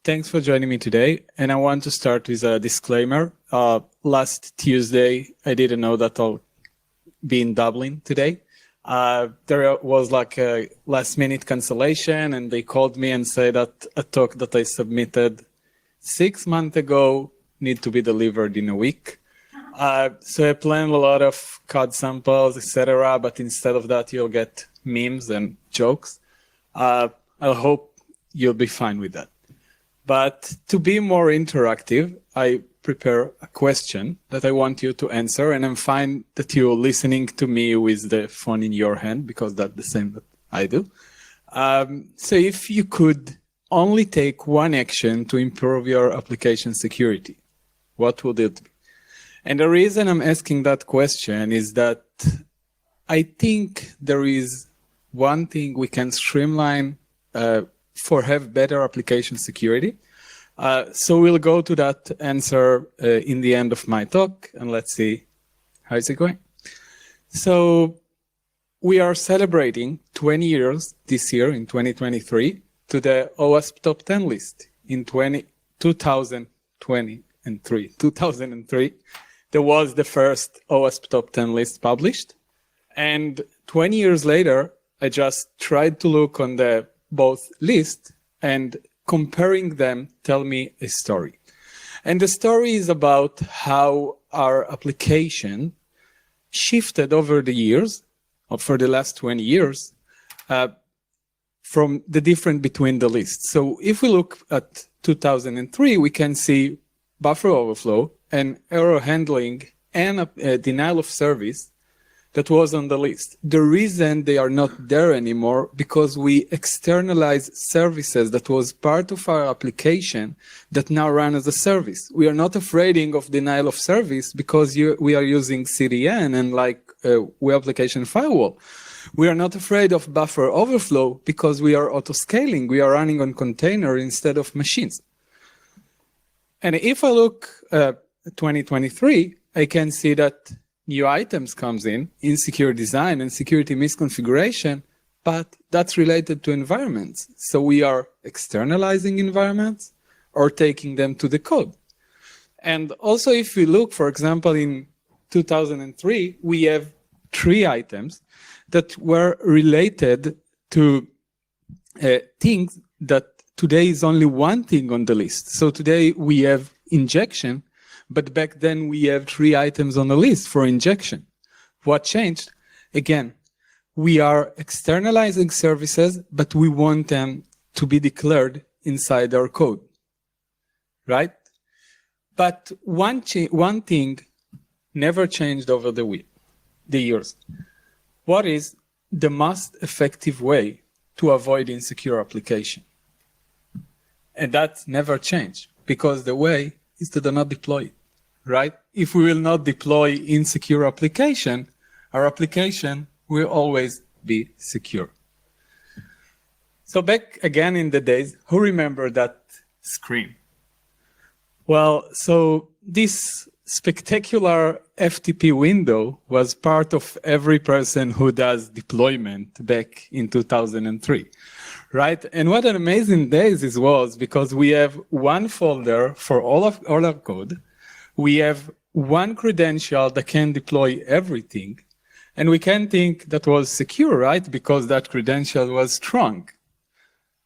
Thanks for joining me today. And I want to start with a disclaimer. Last Tuesday, I didn't know that I'll be in Dublin today. There was like a last minute cancellation, and they called me and said that a talk that I submitted 6 months ago need to be delivered in a week. So I planned a lot of code samples, etc. But instead of that, you'll get memes and jokes. I hope you'll be fine with that. But to be more interactive, I prepare a question that I want you to answer. And I'm fine that you're listening to me with the phone in your hand, because that's the same that I do. So if you could only take one action to improve your application security, what would it be? And the reason I'm asking that question is that I think there is one thing we can streamline for have better application security. So we'll go to that answer in the end of my talk, and let's see how is it going. So we are celebrating 20 years this year in 2023 to the OWASP Top 10 list in 2003. There was the first OWASP Top 10 list published. And 20 years later, I just tried to look on the both lists, and comparing them tell me a story. And the story is about how our application shifted over the years, or for the last 20 years, from the difference between the lists. So if we look at 2003, we can see buffer overflow and error handling and a denial of service that was on the list. The reason they are not there anymore, because we externalized services that was part of our application that now run as a service. We are not afraid of denial of service because we are using CDN and like web application firewall. We are not afraid of buffer overflow because we are auto-scaling. We are running on container instead of machines. And if I look at 2023, I can see that new items comes in secure design and security misconfiguration, but that's related to environments. So we are externalizing environments or taking them to the code. And also if we look, for example, in 2003, we have 3 items that were related to things that today is only one thing on the list. So today we have injection, but back then we have 3 items on the list for injection. What changed? Again, we are externalizing services, but we want them to be declared inside our code, right? But one thing never changed over the years. What is the most effective way to avoid insecure application? And that never changed, because the way is to not deploy it, right? If we will not deploy insecure application, our application will always be secure. So back again in the days, who remember that screen? Well, so this spectacular FTP window was part of every person who does deployment back in 2003. Right? And what an amazing days this was, because we have one folder for all our code. We have one credential that can deploy everything. And we can think that was secure, right? Because that credential was strong.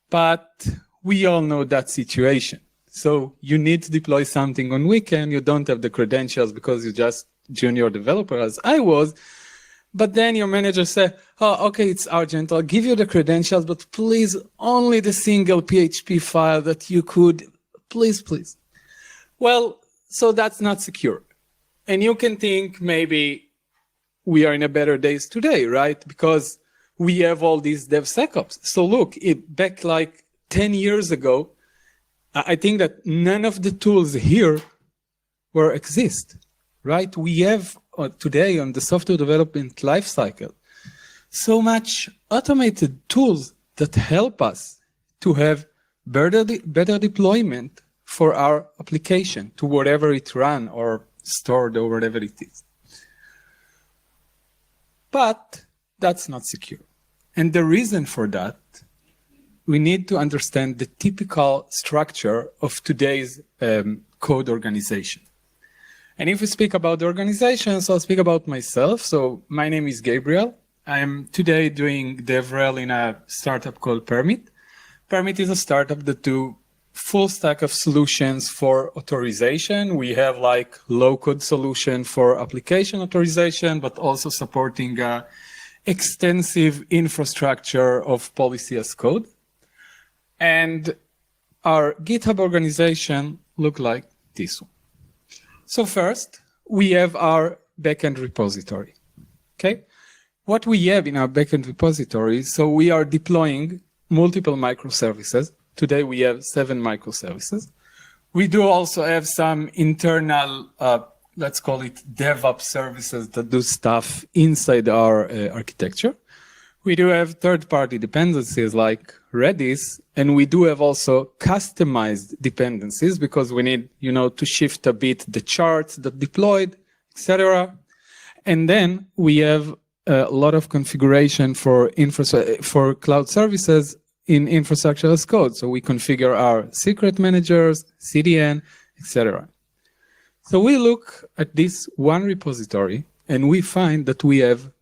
But we all know that situation. So you need to deploy something on weekend. You don't have the credentials because you're just junior developer, as I was. But then your manager said, oh, okay, it's urgent. I'll give you the credentials, but please only the single PHP file that you could, please. Well, so that's not secure. And you can think maybe we are in a better days today, right? Because we have all these DevSecOps. So look, back like 10 years ago, I think that none of the tools here exist, right? We have today on the software development lifecycle so much automated tools that help us to have better deployment for our application to whatever it run or stored or whatever it is. But that's not secure. And the reason for that we need to understand the typical structure of today's code organization. And if we speak about the organization, so I'll speak about myself. So my name is Gabriel. I'm today doing DevRel in a startup called Permit. Permit is a startup that do full stack of solutions for authorization. We have like low-code solution for application authorization, but also supporting extensive infrastructure of policy as code. And our GitHub organization look like this one. So first, we have our backend repository. Okay, what we have in our backend repository, so we are deploying multiple microservices. Today we have 7 microservices. We do also have some internal, let's call it DevOps services that do stuff inside our architecture. We do have third-party dependencies like Redis, and we do have also customized dependencies because we need, to shift a bit the charts that deployed, etc. And then we have a lot of configuration for cloud services in infrastructure as code. So we configure our secret managers, CDN, etc. So we look at this one repository and we find that we have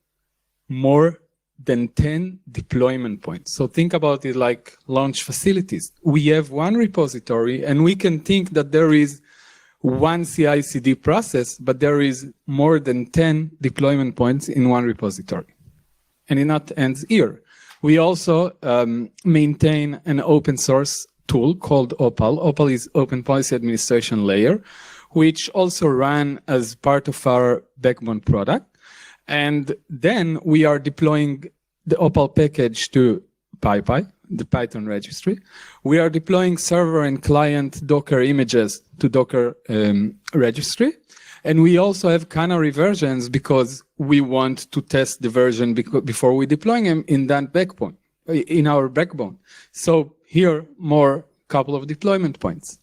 more than 10 deployment points. So think about it like launch facilities. We have one repository and we can think that there is one CI/CD process, but there is more than 10 deployment points in one repository. And it not ends here. We also maintain an open source tool called Opal. Opal is Open Policy Administration Layer, which also ran as part of our backbone product. And then we are deploying the Opal package to PyPy, the Python registry. We are deploying server and client Docker images to Docker registry. And we also have canary versions because we want to test the version before we deploy them in that backbone, in our backbone. So here, more couple of deployment points.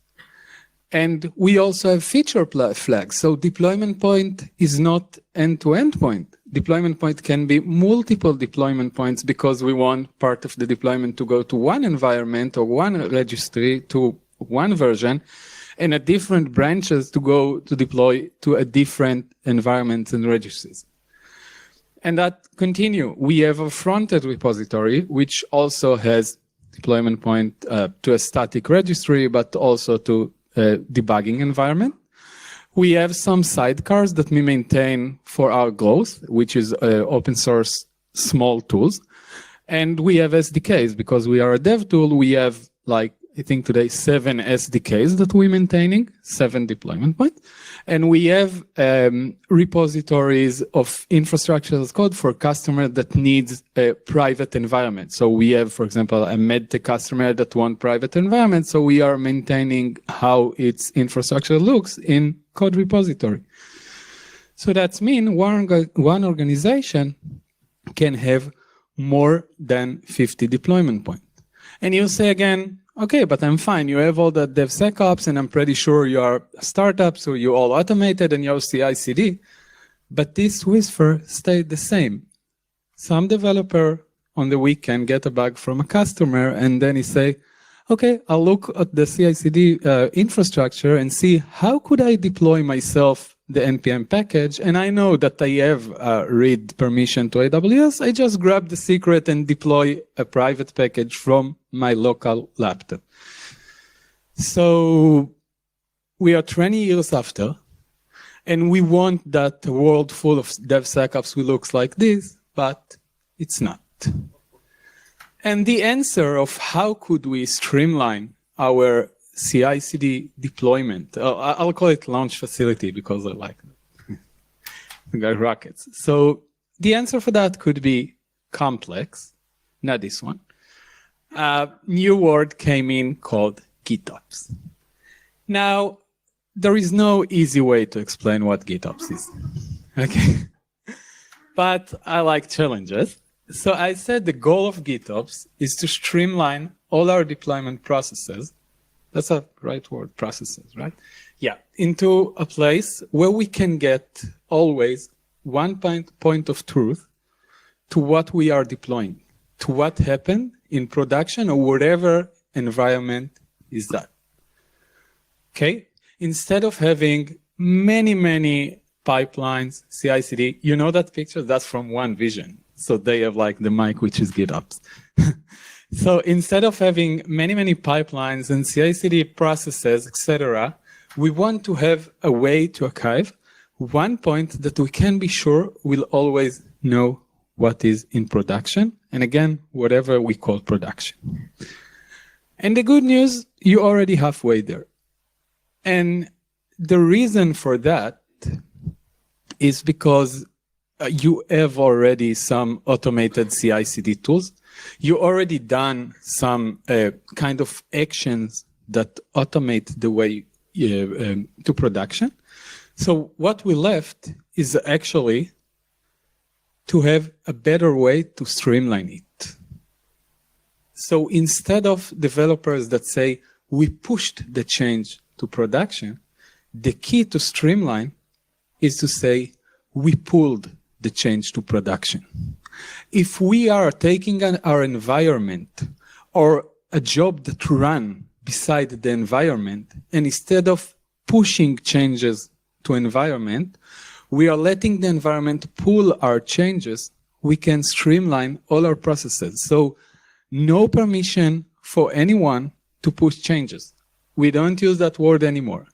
And we also have feature flags. So deployment point is not end-to-end point. Deployment point can be multiple deployment points because we want part of the deployment to go to one environment or one registry to one version, and at different branches to go to deploy to a different environments and registries. And that continue. We have a front-end repository, which also has deployment point to a static registry, but also to a debugging environment. We have some sidecars that we maintain for our growth, which is open source small tools. And we have SDKs because we are a dev tool. We have I think today 7 SDKs that we're maintaining, 7 deployment points. And we have repositories of infrastructure as code for customer that needs a private environment. So we have, for example, a medtech customer that wants private environment. So we are maintaining how its infrastructure looks in code repository. So that's mean one organization can have more than 50 deployment points. And you say again, okay, but I'm fine. You have all the DevSecOps, and I'm pretty sure you are a startup, so you all automated and you're CI/CD. But this whisper stayed the same. Some developer on the weekend get a bug from a customer, and then he say, okay, I'll look at the CI/CD infrastructure and see how could I deploy myself the NPM package, and I know that I have read permission to AWS. I just grab the secret and deploy a private package from my local laptop. So we are 20 years after, and we want that a world full of DevSecOps will look like this, but it's not. And the answer of how could we streamline our CI/CD deployment, I'll call it launch facility because I like rockets. So the answer for that could be complex, not this one. New word came in called GitOps. Now, there is no easy way to explain what GitOps is. Okay, but I like challenges. So I said the goal of GitOps is to streamline all our deployment processes. That's a right word, processes, right? Yeah, into a place where we can get always one point of truth to what we are deploying. to what happened in production or whatever environment is that. Okay? Instead of having many pipelines, CI/CD, you know that picture? That's from One Vision. So they have like the mic, which is GitOps. So instead of having many pipelines and CI/CD processes, etc., we want to have a way to archive one point that we can be sure we'll always know what is in production. And again, whatever we call production. And the good news, you're already halfway there. And the reason for that is because you have already some automated CI/CD tools. You already done some kind of actions that automate the way to production. So what we left is actually to have a better way to streamline it. So instead of developers that say, we pushed the change to production, the key to streamline is to say, we pulled the change to production. If we are taking our environment or a job that run beside the environment, and instead of pushing changes to environment, we are letting the environment pull our changes, we can streamline all our processes. So no permission for anyone to push changes. We don't use that word anymore.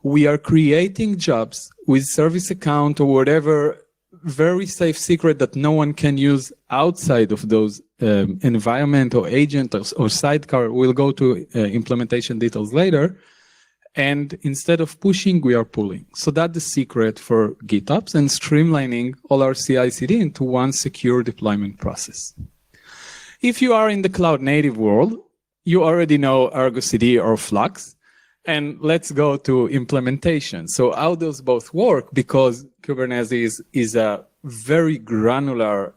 We are creating jobs with service account or whatever very safe secret that no one can use outside of those environment or agent or sidecar. We'll go to implementation details later. And instead of pushing, we are pulling. So that's the secret for GitOps and streamlining all our CI/CD into one secure deployment process. If you are in the cloud native world, you already know Argo CD or Flux. And let's go to implementation. So how does both work? Because Kubernetes is a very granular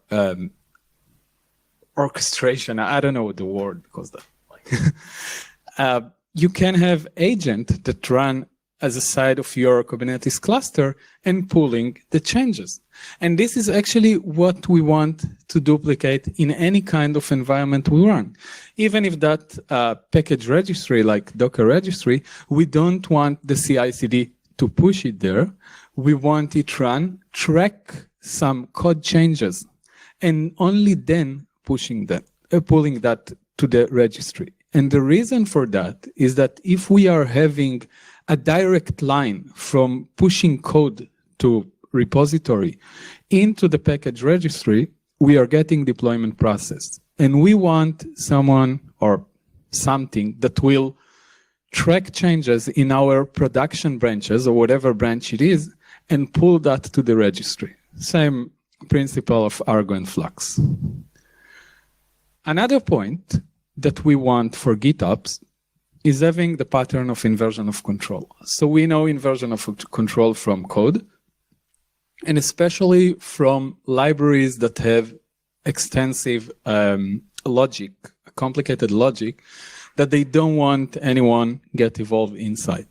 orchestration. I don't know the word because that. You can have agent that run as a side of your Kubernetes cluster and pulling the changes. And this is actually what we want to duplicate in any kind of environment we run. Even if that package registry, like Docker registry, we don't want the CI/CD to push it there. We want it run, track some code changes, and only then pulling that to the registry. And the reason for that is that if we are having a direct line from pushing code to repository into the package registry, we are getting deployment process. And we want someone or something that will track changes in our production branches or whatever branch it is and pull that to the registry. Same principle of Argo and Flux. Another point that we want for GitOps is having the pattern of inversion of control. So we know inversion of control from code, and especially from libraries that have extensive logic, complicated logic, that they don't want anyone get involved inside.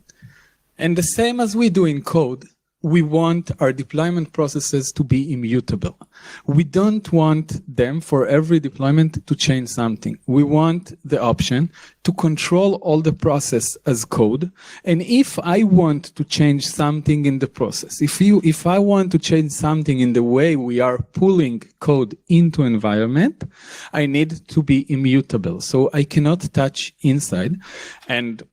And the same as we do in code, we want our deployment processes to be immutable. We don't want them for every deployment to change something. We want the option to control all the process as code. And if I want to change something in the process, if I want to change something in the way we are pulling code into environment, I need to be immutable. So I cannot touch inside. And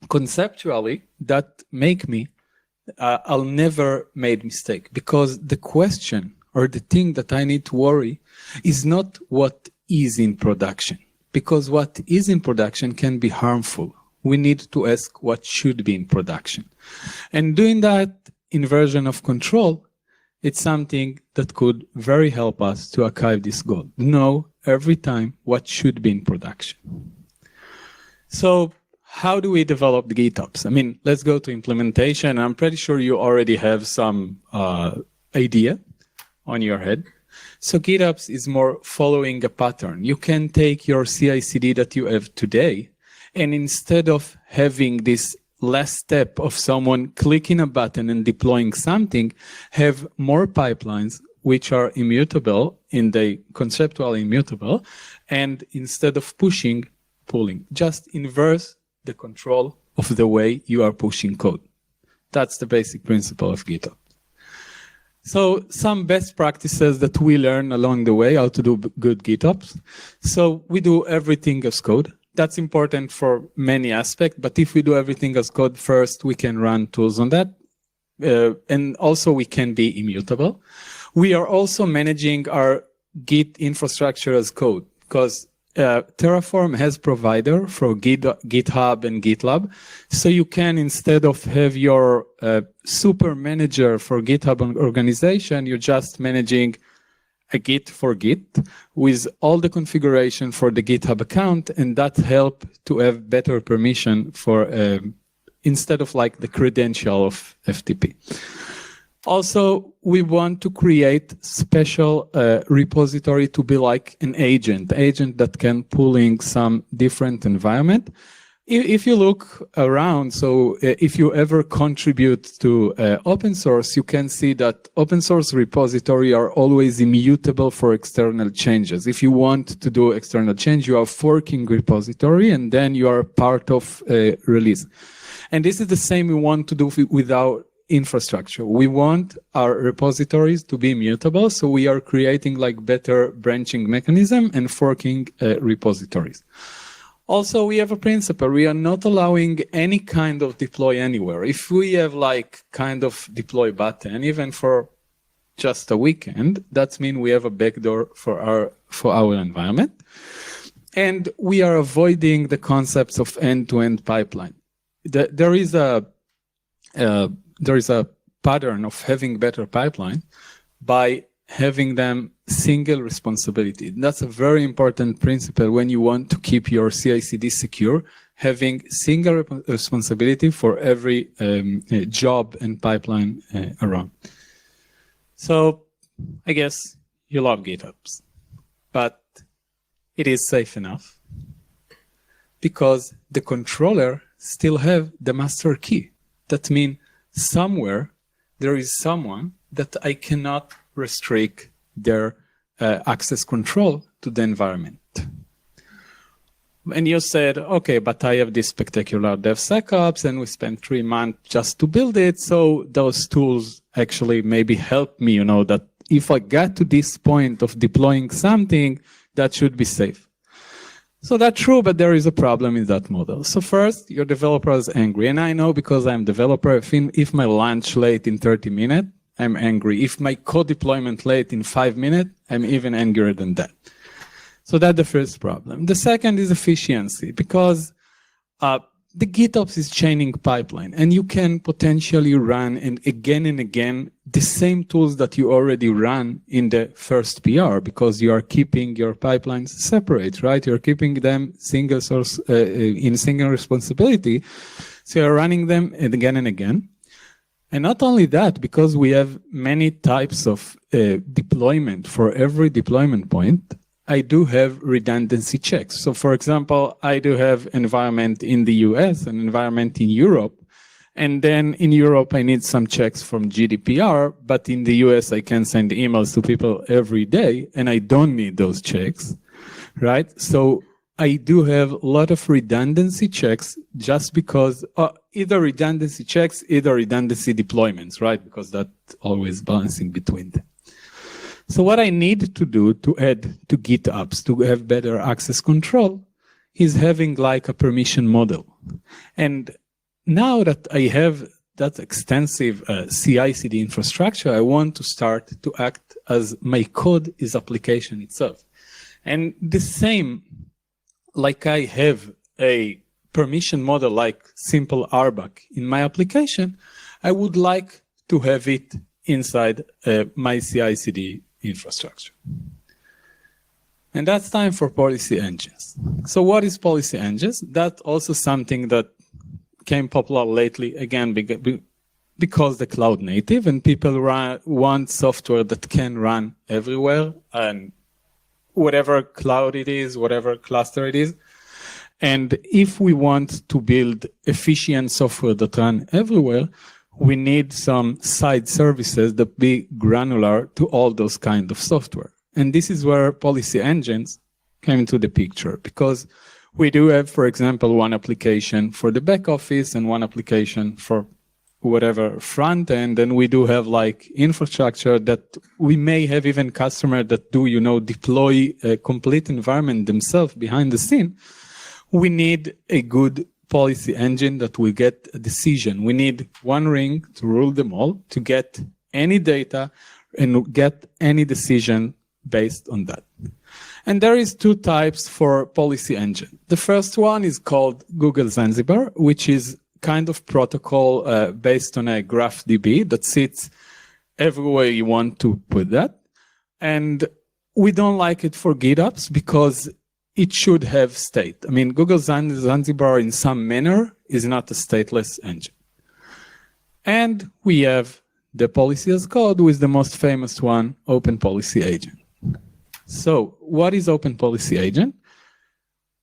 conceptually, that make me I'll never make mistake, because the question or the thing that I need to worry is not what is in production, because what is in production can be harmful. We need to ask what should be in production. And doing that inversion of control, it's something that could very help us to archive this goal. Know every time what should be in production. So how do we develop the GitOps? I mean, let's go to implementation. I'm pretty sure you already have some idea on your head. So GitOps is more following a pattern. You can take your CI/CD that you have today, and instead of having this last step of someone clicking a button and deploying something, have more pipelines which are immutable in the conceptual immutable, and instead of pushing, pulling. Just inverse the control of the way you are pushing code. That's the basic principle of GitHub. So some best practices that we learn along the way, how to do good GitOps. So we do everything as code. That's important for many aspects, but if we do everything as code first, we can run tools on that. And also we can be immutable. We are also managing our Git infrastructure as code, because Terraform has provider for GitHub and GitLab. So you can, instead of have your super manager for GitHub organization, you're just managing a Git for Git with all the configuration for the GitHub account, and that help to have better permission for instead of like the credential of FTP. Also, we want to create special repository to be like an agent that can pull in some different environment. If you look around, so if you ever contribute to open source, you can see that open source repository are always immutable for external changes. If you want to do external change, you are forking repository and then you are part of a release. And this is the same we want to do with our infrastructure. We want our repositories to be immutable, so we are creating like better branching mechanism and forking repositories. Also, we have a principle. We are not allowing any kind of deploy anywhere. If we have like kind of deploy button, even for just a weekend, that means we have a backdoor for our environment. And we are avoiding the concepts of end-to-end pipeline. There is a pattern of having better pipeline by having them single responsibility. That's a very important principle when you want to keep your CI/CD secure, having single responsibility for every job and pipeline around. So I guess you love GitHubs, but it is safe enough because the controller still have the master key. That means somewhere there is someone that I cannot restrict their access control to the environment. And you said, okay, but I have this spectacular DevSecOps and we spent 3 months just to build it. So those tools actually maybe help me, that if I get to this point of deploying something, that should be safe. So that's true, but there is a problem in that model. So first, your developer is angry. And I know because I'm a developer, if my lunch late in 30 minutes, I'm angry. If my code deployment late in 5 minutes, I'm even angrier than that. So that's the first problem. The second is efficiency, because the GitOps is chaining pipeline, and you can potentially run and again the same tools that you already run in the first PR, because you are keeping your pipelines separate, right? You're keeping them single source in single responsibility. So you're running them again and again. And not only that, because we have many types of deployment for every deployment point, I do have redundancy checks. So for example, I do have environment in the US, an environment in Europe, and then in Europe, I need some checks from GDPR, but in the US, I can send emails to people every day, and I don't need those checks, right? So I do have a lot of redundancy checks just because either redundancy checks, either redundancy deployments, right? Because that's always balancing between them. So what I need to do to add to GitOps to have better access control is having like a permission model. And now that I have that extensive CI/CD infrastructure, I want to start to act as my code is application itself. And the same, like I have a permission model like simple RBAC in my application, I would like to have it inside my CI/CD infrastructure. And that's time for policy engines. So what is policy engines? That's also something that came popular lately, again, because the cloud native and people want software that can run everywhere and whatever cloud it is, whatever cluster it is. And if we want to build efficient software that run everywhere, we need some side services that be granular to all those kind of software. And this is where policy engines came into the picture, because we do have, for example, one application for the back office and one application for whatever front end, and we do have like infrastructure that we may have even customer that do, deploy a complete environment themselves behind the scene. We need a good policy engine that will get a decision. We need one ring to rule them all, to get any data and get any decision based on that. And there is two types for policy engine. The first one is called Google Zanzibar, which is kind of protocol based on a GraphDB that sits everywhere you want to put that. And we don't like it for GitOps because it should have state. I mean, Google Zanzibar in some manner is not a stateless engine. And we have the policy as code with the most famous one, Open Policy Agent. So what is Open Policy Agent?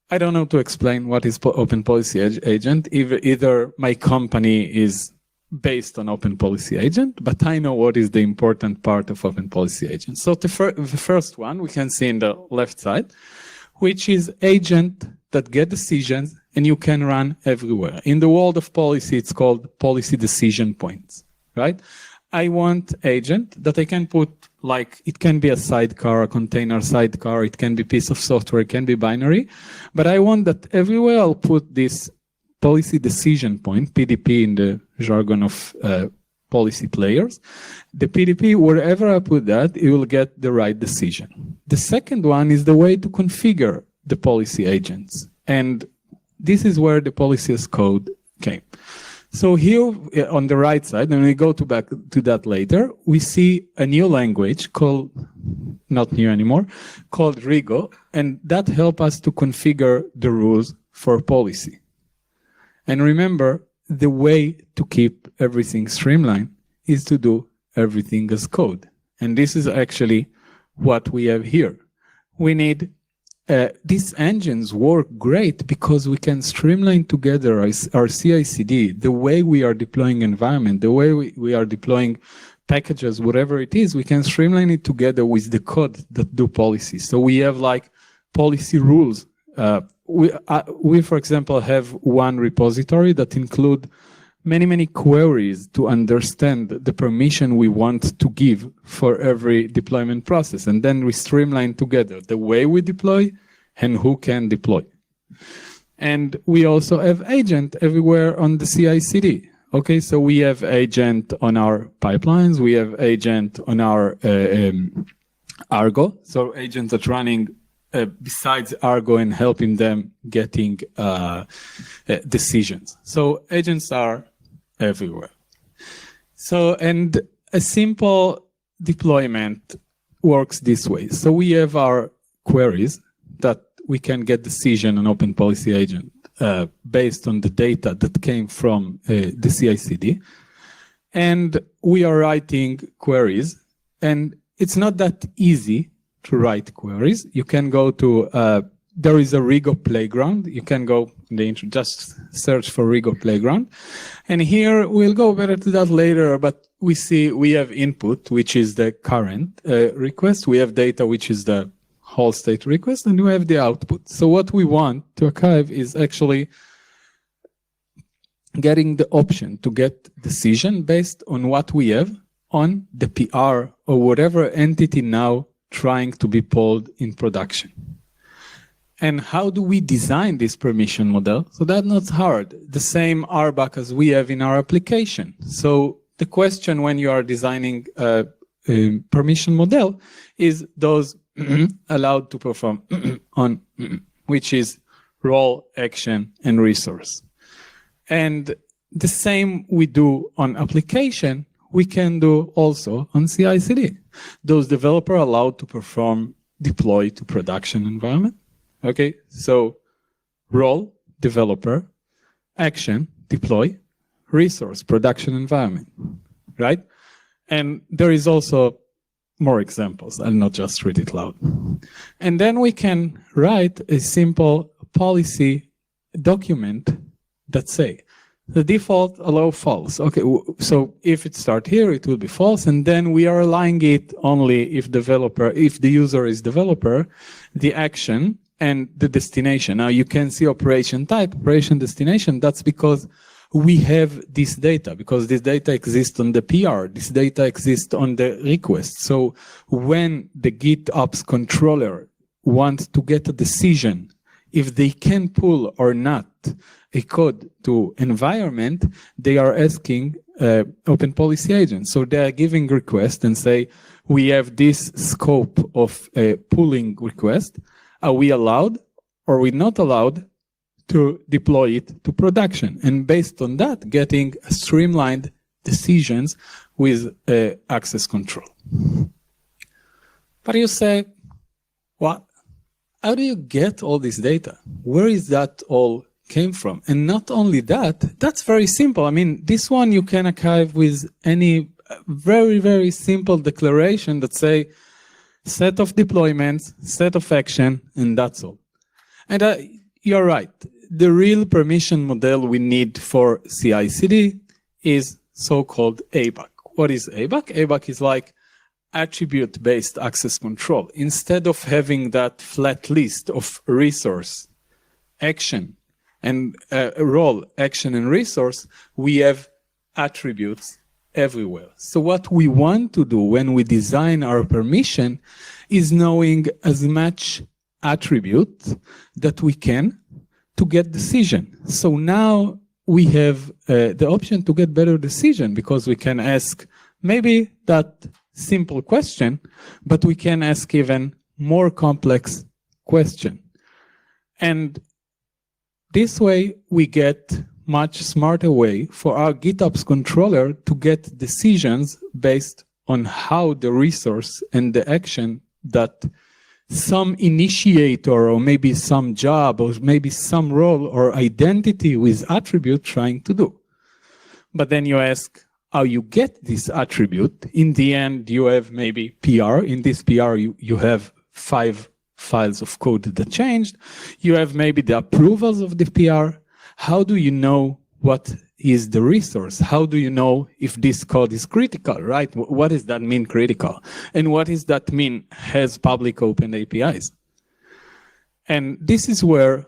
I don't know to explain what is Open Policy Agent. Either my company is based on Open Policy Agent, but I know what is the important part of Open Policy Agent. So the first one we can see in the left side, which is agent that get decisions and you can run everywhere. In the world of policy, it's called policy decision points, right? I want agent that I can put, like, it can be a sidecar, a container sidecar, it can be piece of software, it can be binary, but I want that everywhere I'll put this policy decision point, PDP in the jargon of policy players. The PDP, wherever I put that, it will get the right decision. The second one is the way to configure the policy agents. And this is where the policy as code came. So here on the right side, and we go back to that later, we see a new language called, not new anymore, called Rigo, and that helps us to configure the rules for policy. And remember, the way to keep everything streamlined is to do everything as code. And this is actually what we have here. We need these engines work great because we can streamline together our CI/CD, the way we are deploying environment, the way we are deploying packages, whatever it is, we can streamline it together with the code that do policy. So we have like policy rules. We, for example, have one repository that include many queries to understand the permission we want to give for every deployment process. And then we streamline together the way we deploy and who can deploy. And we also have agent everywhere on the CI/CD. Okay, so we have agent on our pipelines. We have agent on our Argo. So agents that running besides Argo and helping them getting decisions. So agents are everywhere. So, and a simple deployment works this way. So we have our queries that we can get decision on Open Policy Agent based on the data that came from the CI/CD. And we are writing queries, and it's not that easy to write queries. You can go to, there is a Rigo playground. You can go in the intro, just search for Rigo playground. And here we'll go better to that later, but we see we have input, which is the current request. We have data, which is the whole state request, and we have the output. So what we want to archive is actually getting the option to get decision based on what we have on the PR or whatever entity now trying to be pulled in production. And how do we design this permission model? So that's not hard. The same RBAC as we have in our application. So the question when you are designing a permission model is those allowed to perform on, which is role, action, and resource. And the same we do on application, we can do also on CI/CD. Those developers are allowed to perform deploy to production environment. Okay, so role, developer, action, deploy, resource, production environment, right? And there is also more examples. I'll not just read it loud. And then we can write a simple policy document that say, The default allow false. Okay, so if it start here, it will be false, and then we are allowing it only if the user is developer, the action and the destination. Now you can see operation type, operation destination. That's because we have this data, because this data exists on the PR, this data exists on the request. So when the GitOps controller wants to get a decision if they can pull or not a code to environment, they are asking Open Policy Agent. So they are giving request and say, we have this scope of a pulling request. Are we allowed or are we not allowed to deploy it to production? And based on that, getting streamlined decisions with access control. But you say, what? How do you get all this data? Where is that all came from? And not only that, that's very simple. I mean, this one you can archive with any very, very simple declaration that say set of deployments, set of action, and that's all. And you're right. The real permission model we need for CI/CD is so-called ABAC. What is ABAC? ABAC is like attribute-based access control. Instead of having that flat list of resource, action, and role, action, and resource, we have attributes everywhere. So what we want to do when we design our permission is knowing as much attribute that we can to get decision. So now we have the option to get better decision, because we can ask maybe that simple question, but we can ask even more complex question. And this way we get much smarter way for our GitOps controller to get decisions based on how the resource and the action that some initiator or maybe some job or maybe some role or identity with attribute trying to do. But then you ask how you get this attribute. In the end, you have maybe PR. In this PR, you have 5 files of code that changed. You have maybe the approvals of the PR. How do you know what is the resource? How do you know if this code is critical, right? What does that mean, critical? And what does that mean, has public open APIs? And this is where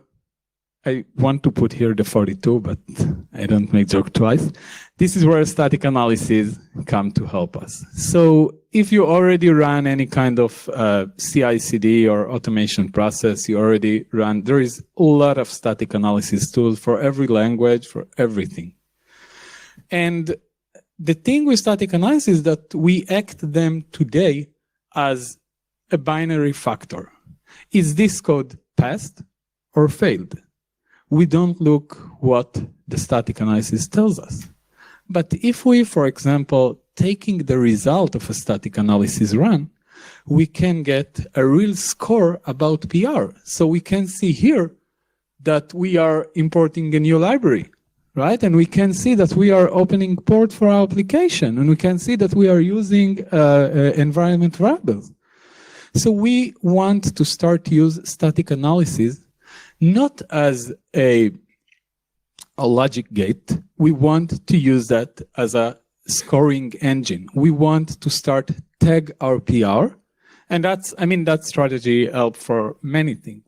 I want to put here the 42, but I don't make joke twice. This is where static analysis come to help us. So if you already run any kind of CI/CD or automation process, you already run, there is a lot of static analysis tools for every language, for everything. And the thing with static analysis is that we act them today as a binary factor. Is this code passed or failed? We don't look what the static analysis tells us. But if we, for example, taking the result of a static analysis run, we can get a real score about PR. So we can see here that we are importing a new library, right? And we can see that we are opening port for our application, and we can see that we are using environment variables. So we want to start to use static analysis not as a logic gate. We want to use that as a scoring engine. We want to start tag our PR. And that's, I mean, that strategy helps for many things.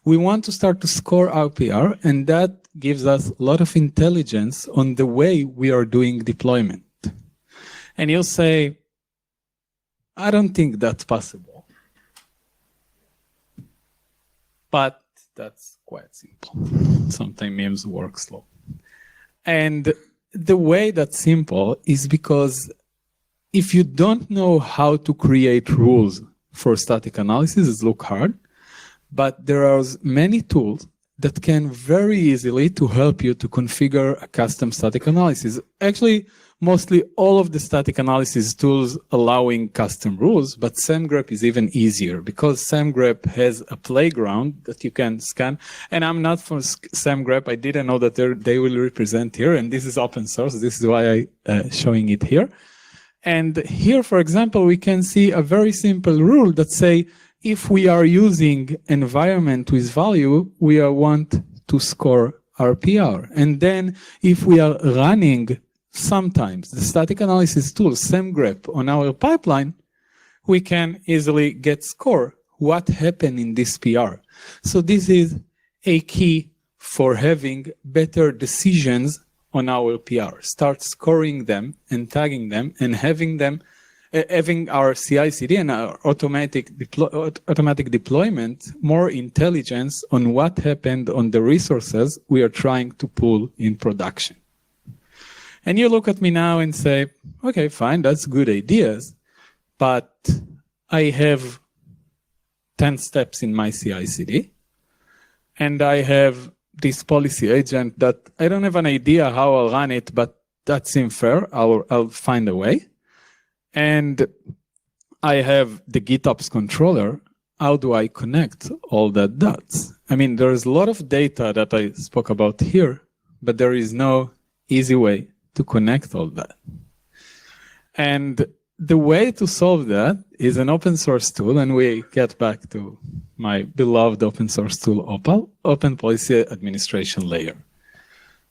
We want to start to score our PR, and that gives us a lot of intelligence on the way we are doing deployment. And you'll say, I don't think that's possible. But that's quite simple. Sometimes memes work slow. And the way that's simple is because if you don't know how to create rules for static analysis, it looks hard. But there are many tools that can very easily to help you to configure a custom static analysis. Actually, mostly all of the static analysis tools allowing custom rules, but SamGrep is even easier because SamGrep has a playground that you can scan. And I'm not from SamGrep. I didn't know that they will represent here, and this is open source. This is why I'm showing it here. And here, for example, we can see a very simple rule that say, if we are using environment with value, we want to score our PR. And then if we are running sometimes the static analysis tool, SEMgrep, on our pipeline, we can easily get score what happened in this PR. So this is a key for having better decisions on our PR. Start scoring them and tagging them and having our CI/CD and our automatic deployment more intelligence on what happened on the resources we are trying to pull in production. And you look at me now and say, okay, fine, that's good ideas, but I have 10 steps in my CI/CD, and I have this policy agent that I don't have an idea how I'll run it, but that seems fair. I'll find a way. And I have the GitOps controller. How do I connect all that dots? I mean, there's a lot of data that I spoke about here, but there is no easy way to connect all that. And the way to solve that is an open source tool, and we get back to my beloved open source tool, Opal, Open Policy Administration Layer.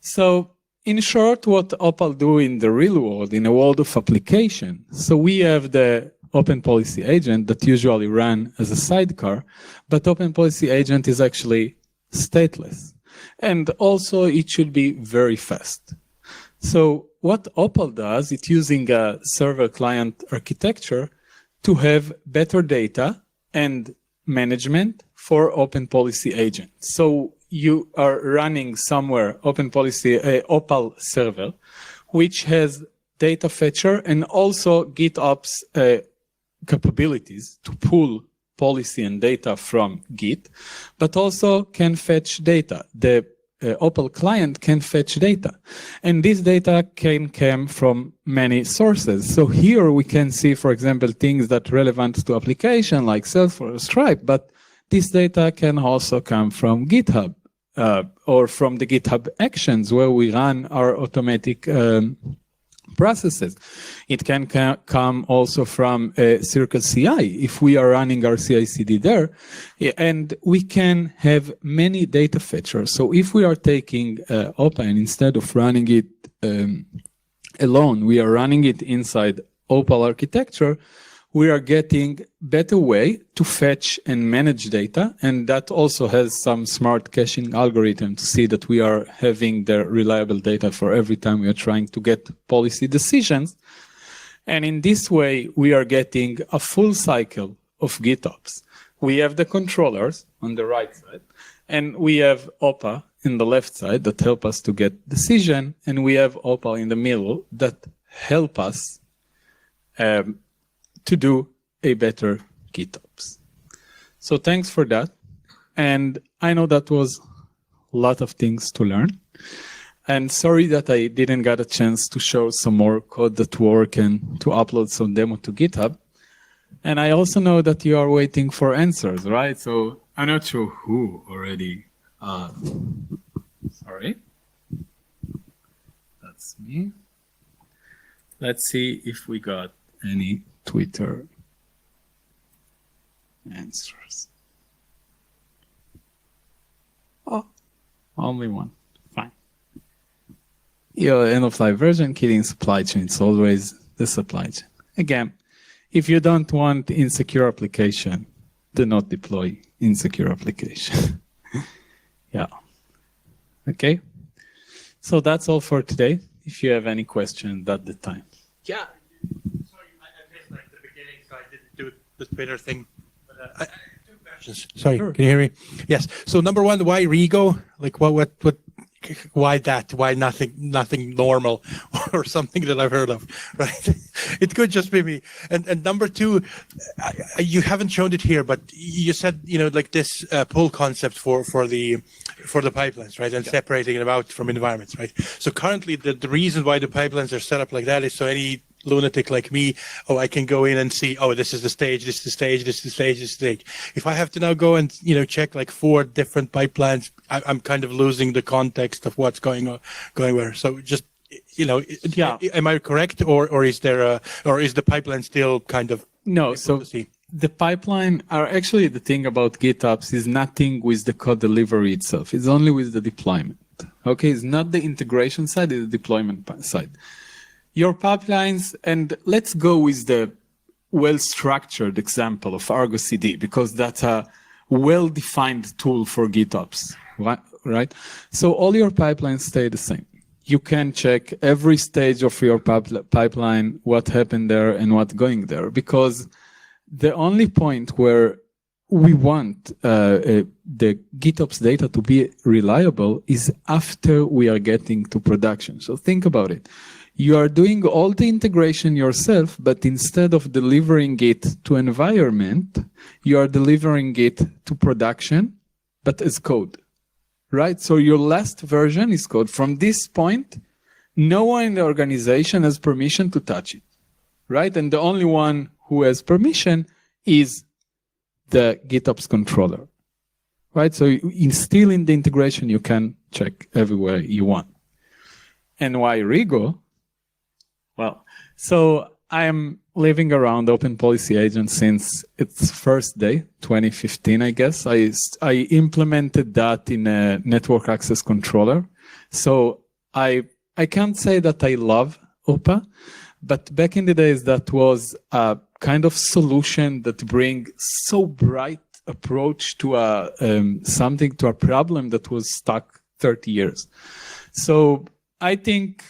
So in short, what Opal do in the real world, in a world of application, so we have the Open Policy Agent that usually run as a sidecar, but Open Policy Agent is actually stateless. And also it should be very fast. So what Opal does, it's using a server-client architecture to have better data and management for Open Policy Agent. So you are running somewhere Open Policy Opal server, which has data fetcher and also GitOps capabilities to pull policy and data from Git, but also can fetch data. The Opal client can fetch data, and this data can come from many sources. So here we can see, for example, things that are relevant to application like Salesforce or Stripe, but this data can also come from GitHub or from the GitHub Actions where we run our automatic processes. It can come also from Circle CI if we are running our CI/CD there, and we can have many data fetchers. So if we are taking Opal and instead of running it alone, we are running it inside Opal architecture, we are getting better way to fetch and manage data, and that also has some smart caching algorithm to see that we are having the reliable data for every time we are trying to get policy decisions. And in this way, we are getting a full cycle of GitOps. We have the controllers on the right side, and we have OPA in the left side that help us to get decision, and we have Opal in the middle that help us to do a better GitOps. So thanks for that. And I know that was a lot of things to learn. And sorry that I didn't get a chance to show some more code that work and to upload some demo to GitHub. And I also know that you are waiting for answers, right? So I'm not sure who already, sorry. That's me. Let's see if we got any Twitter answers. Oh, only one. Fine. Your end-of-life version, killing supply chain. It's always the supply chain. Again, if you don't want insecure application, do not deploy insecure application. Yeah. Okay. So that's all for today. If you have any questions at the time. Yeah. The Twitter thing. I have two questions. Sorry, sure. Can you hear me? Yes. So number one, why Rego? Like what? Why that? Why nothing normal or something that I've heard of? Right. It could just be me. And number two, you haven't shown it here, but you said like this pull concept for the pipelines, right? And separating them out from environments, right? So currently, the reason why the pipelines are set up like that is so any lunatic like me, I can go in and see, this is the stage, this is the stage, this is the stage, this is the stage. If I have to now go and check like 4 different pipelines, I'm kind of losing the context of what's going where. So just am I correct, or is there or is the pipeline still kind of no? So the pipeline are actually the thing about GitOps is nothing with the code delivery itself. It's only with the deployment. Okay, it's not the integration side, it's the deployment side. Your pipelines, and let's go with the well-structured example of Argo CD, because that's a well-defined tool for GitOps, right? So all your pipelines stay the same. You can check every stage of your pipeline, what happened there and what's going there, because the only point where we want the GitOps data to be reliable is after we are getting to production. So think about it. You are doing all the integration yourself, but instead of delivering it to environment, you are delivering it to production, but as code, right? So your last version is code. From this point, no one in the organization has permission to touch it, right? And the only one who has permission is the GitOps controller, right? So still in the integration, you can check everywhere you want. And why Rigo? Well, so I am living around Open Policy Agent since its first day, 2015, I guess. I implemented that in a network access controller. So I can't say that I love OPA, but back in the days, that was a kind of solution that bring so bright approach to something, to a problem that was stuck 30 years. So I think,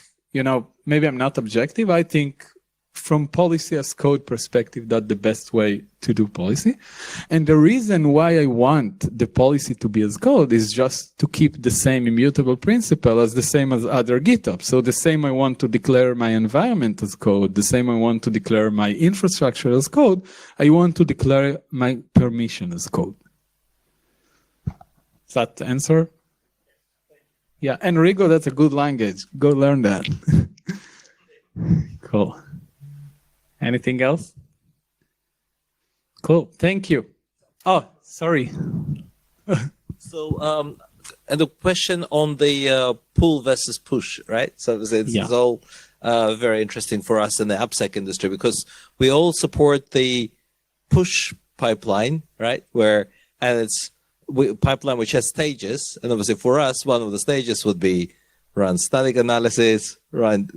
maybe I'm not objective. I think from policy as code perspective, that's the best way to do policy. And the reason why I want the policy to be as code is just to keep the same immutable principle as the same as other GitOps. So the same I want to declare my environment as code, the same I want to declare my infrastructure as code, I want to declare my permission as code. Does that answer? Yeah, and Rigo, that's a good language. Go learn that. Cool. Anything else? Cool. Thank you. Oh, sorry. So, and the question on the pull versus push, right? So it's all very interesting for us in the AppSec industry, because we all support the push pipeline, right? And it's pipeline which has stages, and obviously for us, one of the stages would be run static analysis, run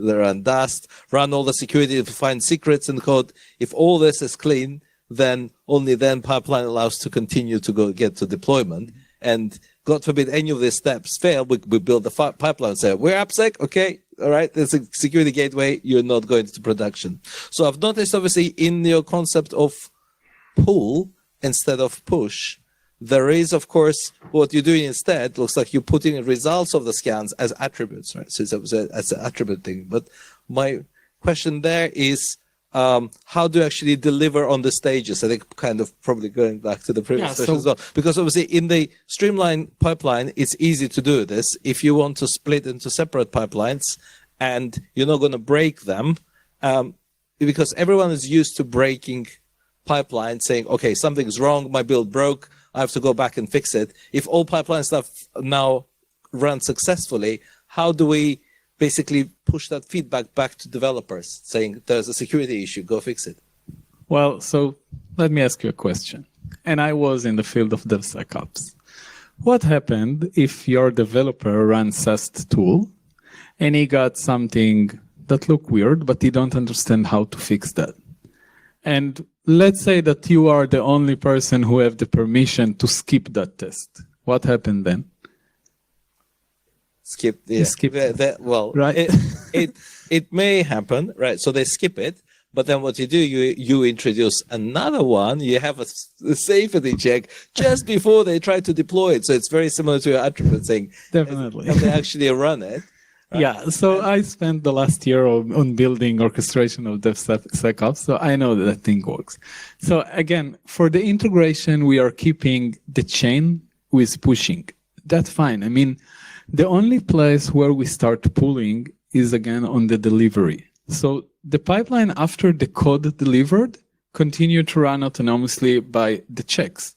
dust, run all the security to find secrets in the code. If all this is clean, then only then pipeline allows to continue to get to deployment. And God forbid any of these steps fail, we build the pipeline and say, we're AppSec, okay, all right, there's a security gateway, you're not going to production. So I've noticed, obviously, in your concept of pull instead of push, there is, of course, what you're doing instead looks like you're putting results of the scans as attributes, right? So it's an attribute thing. But my question there is, how do you actually deliver on the stages? I think kind of probably going back to the previous question as well. Because obviously in the streamlined pipeline, it's easy to do this. If you want to split into separate pipelines and you're not going to break them, because everyone is used to breaking pipelines, saying, okay, something's wrong, my build broke, I have to go back and fix it. If all pipeline stuff now runs successfully, how do we basically push that feedback back to developers, saying there's a security issue, go fix it? Well, so let me ask you a question. And I was in the field of DevSecOps. What happened if your developer runs SAST tool and he got something that looked weird, but he don't understand how to fix that? And let's say that you are the only person who have the permission to skip that test. What happened then? Skip, yeah. Skip. Well, right. it may happen, right? So they skip it, but then what you do, you introduce another one. You have a safety check just before they try to deploy it. So it's very similar to your attribute saying, definitely, have they actually run it? Right? Yeah, so I spent the last year on building orchestration of DevSecOps, so I know that thing works. So again, for the integration, we are keeping the chain with pushing. That's fine. I mean, the only place where we start pulling is again on the delivery. So the pipeline after the code delivered continue to run autonomously by the checks.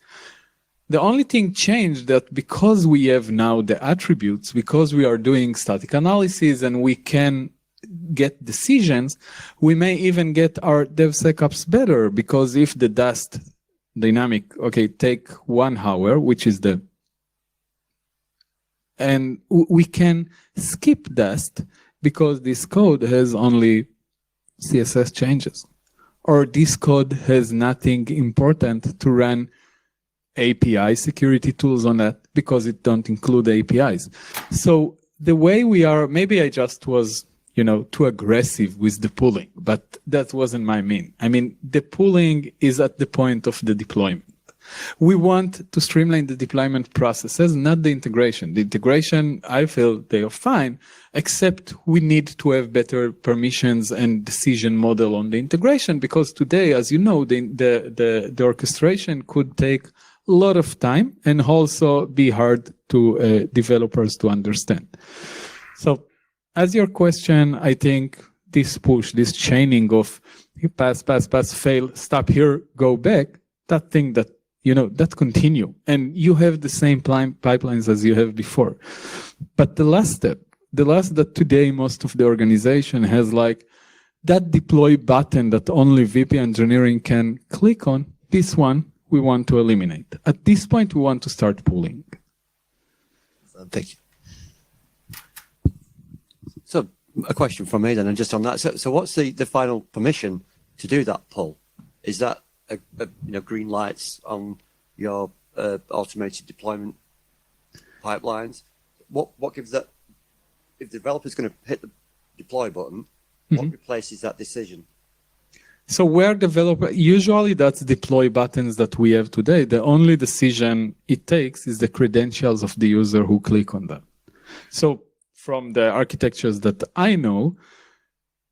The only thing changed that because we have now the attributes, because we are doing static analysis and we can get decisions, we may even get our DevSecOps better, because if the dust dynamic, okay, take 1 hour, which is the And we can skip that because this code has only CSS changes, or this code has nothing important to run API security tools on that because it don't include APIs. So the way we are, maybe I just was, too aggressive with the pooling, but that wasn't my mean. I mean, the pooling is at the point of the deployment. We want to streamline the deployment processes, not the integration. The integration, I feel they are fine, except we need to have better permissions and decision model on the integration, because today, as you know, the orchestration could take a lot of time and also be hard to developers to understand. So as your question, I think this push, this chaining of pass, fail, stop here, go back, that thing that, that continue. And you have the same pipelines as you have before. But the last step, that today most of the organization has like that deploy button that only VP engineering can click on, this one we want to eliminate. At this point, we want to start pooling. Thank you. So a question from me then, and just on that. So what's the final permission to do that pull? Is that green lights on your automated deployment pipelines? What gives that? If the developer's going to hit the deploy button, what replaces that decision? So where developer, usually that's deploy buttons that we have today. The only decision it takes is the credentials of the user who click on that. So from the architectures that I know,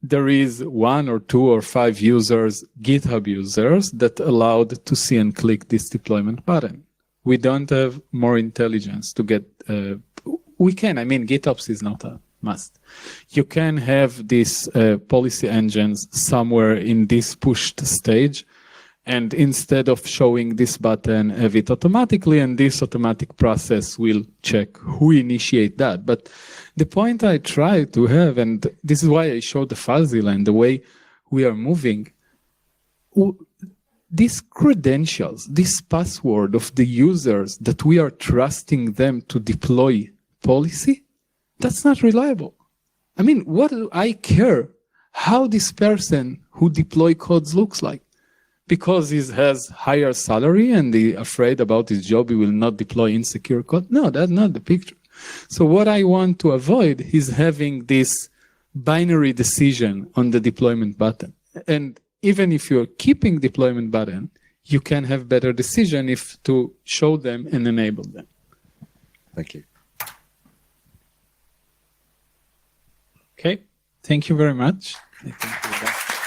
there is 1 or 2 or 5 users, GitHub users, that allowed to see and click this deployment button. We don't have more intelligence to get, we can, GitOps is not a must. You can have these policy engines somewhere in this pushed stage, and instead of showing this button, have it automatically, and this automatic process will check who initiate that. But the point I try to have, and this is why I showed the fuzzy line, the way we are moving, these credentials, this password of the users that we are trusting them to deploy policy, that's not reliable. What do I care how this person who deploy codes looks like? Because he has higher salary and he's afraid about his job, he will not deploy insecure code? No, that's not the picture. So what I want to avoid is having this binary decision on the deployment button. And even if you're keeping deployment button, you can have better decision if to show them and enable them. Thank you. Okay, thank you very much. I think we're done.